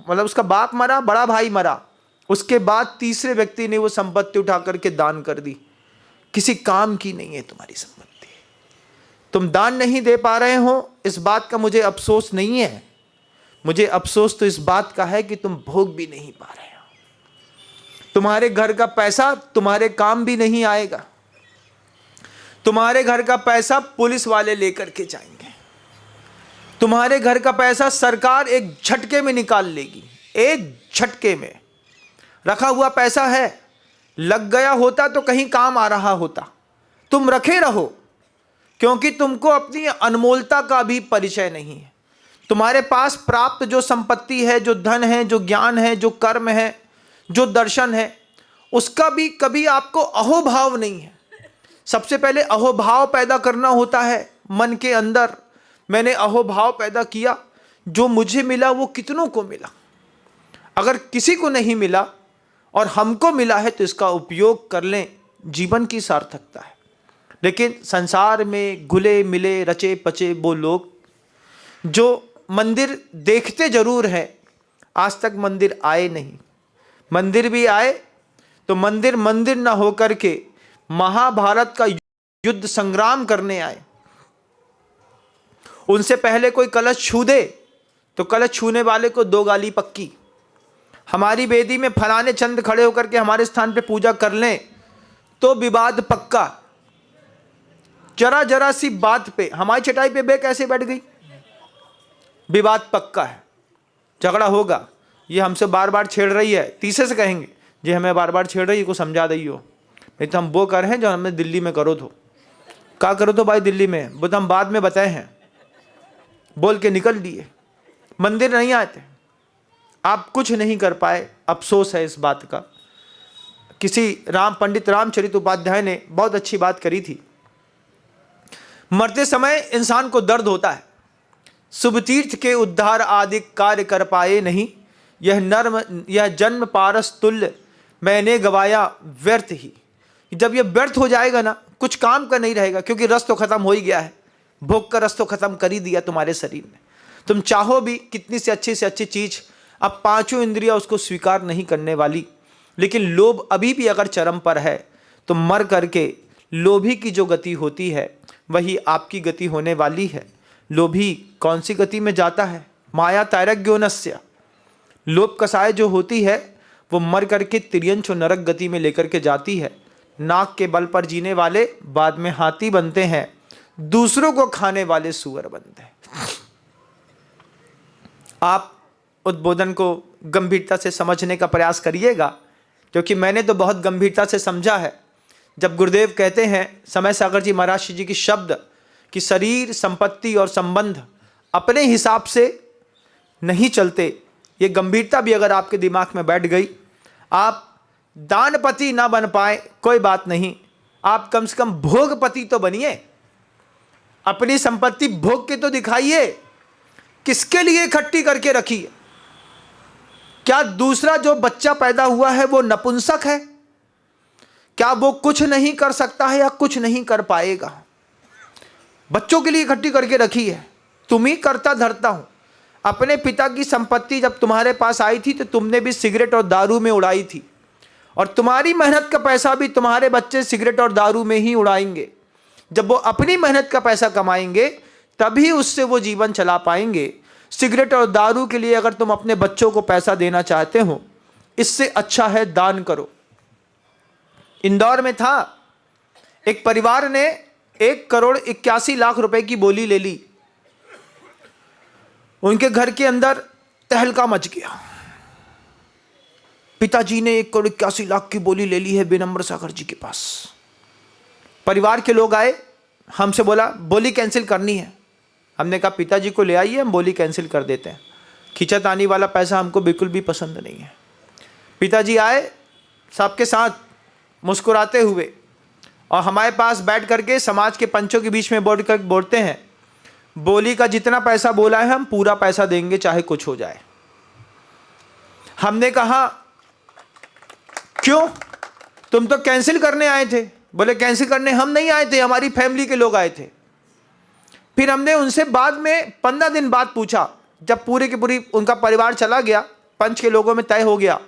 मतलब उसका बाप मरा, बड़ा भाई मरा। उसके बाद तीसरे व्यक्ति ने वो संपत्ति उठा करके दान कर दी। किसी काम की नहीं है तुम्हारी संपत्ति। तुम दान नहीं दे पा रहे हो, इस बात का मुझे अफसोस नहीं है। मुझे अफसोस तो इस बात का है कि तुम भोग भी नहीं पा रहे हो। तुम्हारे घर का पैसा तुम्हारे काम भी नहीं आएगा। तुम्हारे घर का पैसा पुलिस वाले लेकर के जाएंगे। तुम्हारे घर का पैसा सरकार एक झटके में निकाल लेगी। एक झटके में रखा हुआ पैसा है, लग गया होता तो कहीं काम आ रहा होता। तुम रखे रहो, क्योंकि तुमको अपनी अनमोलता का भी परिचय नहीं है। तुम्हारे पास प्राप्त जो संपत्ति है, जो धन है, जो ज्ञान है, जो कर्म है, जो दर्शन है, उसका भी कभी आपको अहोभाव नहीं है। सबसे पहले अहोभाव पैदा करना होता है मन के अंदर। मैंने अहोभाव पैदा किया, जो मुझे मिला वो कितनों को मिला। अगर किसी को नहीं मिला और हमको मिला है तो इसका उपयोग कर लें, जीवन की सार्थकता है। लेकिन संसार में घुले मिले रचे पचे वो लोग जो मंदिर देखते जरूर हैं, आज तक मंदिर आए नहीं। मंदिर भी आए तो मंदिर मंदिर ना होकर के महाभारत का युद्ध संग्राम करने आए। उनसे पहले कोई कलश छू दे तो कलश छूने वाले को 2 गाली पक्की। हमारी वेदी में फलाने चंद खड़े होकर के हमारे स्थान पे पूजा कर लें तो विवाद पक्का। जरा जरा सी बात पे हमारी चटाई पे बे कैसे बैठ गई, विवाद पक्का है, झगड़ा होगा। ये हमसे बार बार छेड़ रही है, तीसरे से कहेंगे ये हमें बार बार छेड़ रही है, को समझा दई हो। नहीं तो हम वो कर हैं जो हमने दिल्ली में करो तो क्या करो तो भाई दिल्ली में, वो तो हम बाद में बताए हैं, बोल के निकल दिए। मंदिर नहीं आते, आप कुछ नहीं कर पाए। अफसोस है इस बात का। किसी पंडित रामचरित उपाध्याय ने बहुत अच्छी बात करी थी। मरते समय इंसान को दर्द होता है, शुभ तीर्थ के उद्धार आदि कार्य कर पाए नहीं, यह जन्म पारस तुल्य मैंने गवाया व्यर्थ ही। जब यह व्यर्थ हो जाएगा ना, कुछ काम का नहीं रहेगा, क्योंकि रस तो खत्म हो ही गया है। भोग का रस तो खत्म कर ही दिया तुम्हारे शरीर में। तुम चाहो भी कितनी से अच्छी चीज, अब 5 इंद्रियां उसको स्वीकार नहीं करने वाली। लेकिन लोभ अभी भी अगर चरम पर है तो मर करके लोभी की जो गति होती है वही आपकी गति होने वाली है। लोभी कौन सी गति में जाता है? माया तैरज्ञोनस्य। लोभ कसाय जो होती है वो मर करके तिर्यंच नरक गति में लेकर के जाती है। नाक के बल पर जीने वाले बाद में हाथी बनते हैं, दूसरों को खाने वाले सूअर बनते हैं। आप उद्बोधन को गंभीरता से समझने का प्रयास करिएगा, क्योंकि मैंने तो बहुत गंभीरता से समझा है। जब गुरुदेव कहते हैं, समय सागर जी महाराज जी की शब्द कि शरीर, संपत्ति और संबंध अपने हिसाब से नहीं चलते। ये गंभीरता भी अगर आपके दिमाग में बैठ गई, आप दानपति ना बन पाए कोई बात नहीं, आप कम से कम भोगपति तो बनिए। अपनी संपत्ति भोग के तो दिखाइए। किसके लिए इकट्ठी करके रखी है? क्या दूसरा जो बच्चा पैदा हुआ है वो नपुंसक है? क्या वो कुछ नहीं कर सकता है या कुछ नहीं कर पाएगा? बच्चों के लिए इकट्ठी करके रखी है। तुम ही करता धरता हूं। अपने पिता की संपत्ति जब तुम्हारे पास आई थी तो तुमने भी सिगरेट और दारू में उड़ाई थी, और तुम्हारी मेहनत का पैसा भी तुम्हारे बच्चे सिगरेट और दारू में ही उड़ाएंगे। जब वो अपनी मेहनत का पैसा कमाएंगे तभी उससे वो जीवन चला पाएंगे। सिगरेट और दारू के लिए अगर तुम अपने बच्चों को पैसा देना चाहते हो, इससे अच्छा है दान करो। इंदौर में था, एक परिवार ने 1,81,00,000 रुपए की बोली ले ली। उनके घर के अंदर तहलका मच गया। पिताजी ने 1,81,00,000 की बोली ले ली है विनम्र सागर जी के पास। परिवार के लोग आए, हमसे बोला बोली कैंसिल करनी है। हमने कहा पिताजी को ले आइए, हम बोली कैंसिल कर देते हैं। खींचातानी वाला पैसा हमको बिल्कुल भी पसंद नहीं है। पिताजी आए सबके साथ मुस्कुराते हुए, और हमारे पास बैठ करके समाज के पंचों के बीच में बोलते हैं, बोली का जितना पैसा बोला है हम पूरा पैसा देंगे चाहे कुछ हो जाए। हमने कहा क्यों? तुम तो कैंसिल करने आए थे। बोले कैंसिल करने हम नहीं आए थे, हमारी फैमिली के लोग आए थे। फिर हमने उनसे बाद में 15 दिन बाद पूछा, जब पूरे की पूरी उनका परिवार चला गया, पंच के लोगों में तय हो गया।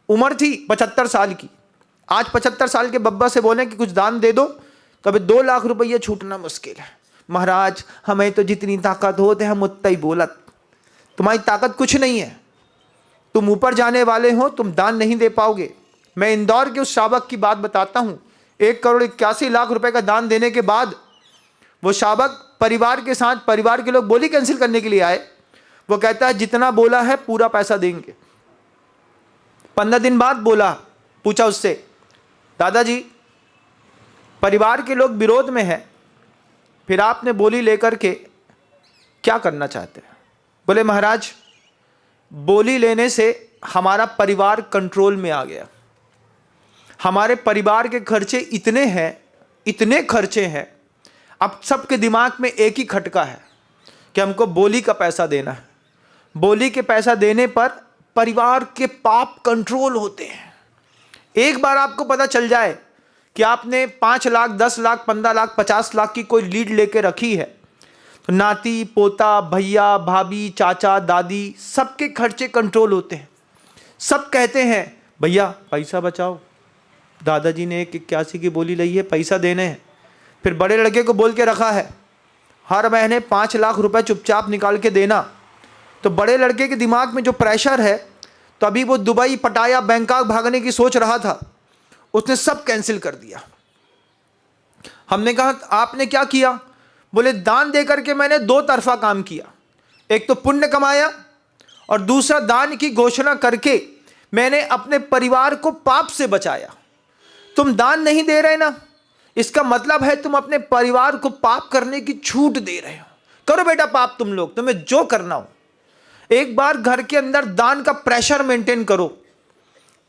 उम्र थी 75 साल की। आज 75 साल के बब्बा से बोले कि कुछ दान दे दो, तो अभी 2 लाख रुपये छूटना मुश्किल है। महाराज हमें तो जितनी ताकत होते हम उतना ही बोलत, तुम्हारी ताकत कुछ नहीं है, तुम ऊपर जाने वाले हो, तुम दान नहीं दे पाओगे। मैं इंदौर के उस शावक की बात बताता हूँ। 1,81,00,000 रुपए का दान देने के बाद वो शावक परिवार के साथ, परिवार के लोग बोली कैंसिल करने के लिए आए। वो कहता है जितना बोला है पूरा पैसा देंगे। 15 दिन बाद बोला, पूछा उससे, दादाजी परिवार के लोग विरोध में है, फिर आपने बोली लेकर के क्या करना चाहते हैं? बोले महाराज बोली लेने से हमारा परिवार कंट्रोल में आ गया। हमारे परिवार के खर्चे इतने हैं, इतने खर्चे हैं, अब सबके दिमाग में एक ही खटका है कि हमको बोली का पैसा देना है। बोली के पैसा देने पर परिवार के पाप कंट्रोल होते हैं। एक बार आपको पता चल जाए कि आपने 5 लाख, 10 लाख, 15 लाख, 50 लाख की कोई लीड लेके रखी है, तो नाती पोता, भैया भाभी, चाचा दादी, सबके खर्चे कंट्रोल होते हैं। सब कहते हैं भैया पैसा बचाओ, दादाजी ने 1,81 की बोली ली है, पैसा देने हैं। फिर बड़े लड़के को बोल के रखा है हर महीने 5 लाख रुपए चुपचाप निकाल के देना। तो बड़े लड़के के दिमाग में जो प्रेशर है, तो अभी वो दुबई, पटाया, बैंकॉक भागने की सोच रहा था, उसने सब कैंसिल कर दिया। हमने कहा आपने क्या किया? बोले दान दे करके मैंने 2 तरफा काम किया। एक तो पुण्य कमाया और दूसरा दान की घोषणा करके मैंने अपने परिवार को पाप से बचाया। तुम दान नहीं दे रहे ना, इसका मतलब है तुम अपने परिवार को पाप करने की छूट दे रहे हो। करो बेटा पाप तुम लोग, तुम्हें जो करना हो। एक बार घर के अंदर दान का प्रेशर मेंटेन करो।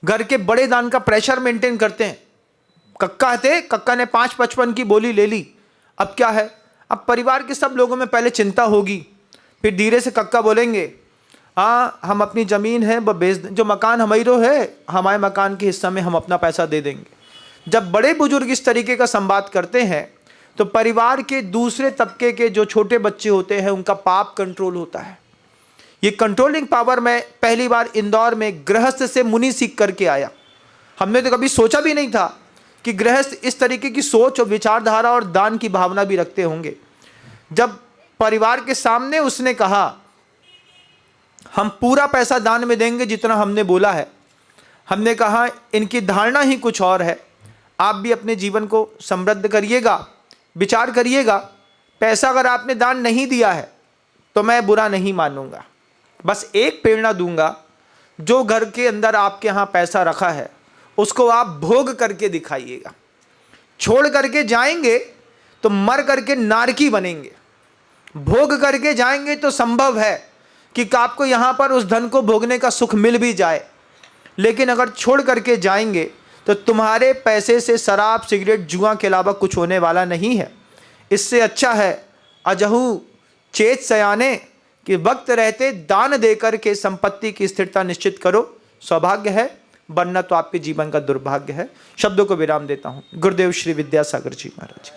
घर के बड़े दान का प्रेशर मेंटेन करते हैं। कक्का थे, कक्का ने 5,55 की बोली ले ली। अब क्या है, अब परिवार के सब लोगों में पहले चिंता होगी, फिर धीरे से कक्का बोलेंगे हाँ हम अपनी ज़मीन है वो बेच दें, जो मकान हमारो है, हमारे मकान के हिस्सा में हम अपना पैसा दे देंगे। जब बड़े बुजुर्ग इस तरीके का संवाद करते हैं तो परिवार के दूसरे तबके के जो छोटे बच्चे होते हैं उनका पाप कंट्रोल होता है। ये कंट्रोलिंग पावर मैं पहली बार इंदौर में गृहस्थ से मुनि सीख करके आया। हमने तो कभी सोचा भी नहीं था कि गृहस्थ इस तरीके की सोच और विचारधारा और दान की भावना भी रखते होंगे। जब परिवार के सामने उसने कहा हम पूरा पैसा दान में देंगे जितना हमने बोला है, हमने कहा इनकी धारणा ही कुछ और है। आप भी अपने जीवन को समृद्ध करिएगा, विचार करिएगा। पैसा अगर आपने दान नहीं दिया है तो मैं बुरा नहीं मानूंगा, बस एक प्रेरणा दूंगा, जो घर के अंदर आपके यहाँ पैसा रखा है उसको आप भोग करके दिखाइएगा। छोड़ करके जाएंगे तो मर करके नारकी बनेंगे। भोग करके जाएंगे तो संभव है कि आपको यहाँ पर उस धन को भोगने का सुख मिल भी जाए, लेकिन अगर छोड़ करके जाएंगे तो तुम्हारे पैसे से शराब सिगरेट जुआ के अलावा कुछ होने वाला नहीं है। इससे अच्छा है अजहू चेत सयाने कि वक्त रहते दान देकर के संपत्ति की स्थिरता निश्चित करो। सौभाग्य है, वरना तो आपके जीवन का दुर्भाग्य है। शब्दों को विराम देता हूँ। गुरुदेव श्री विद्यासागर जी महाराज।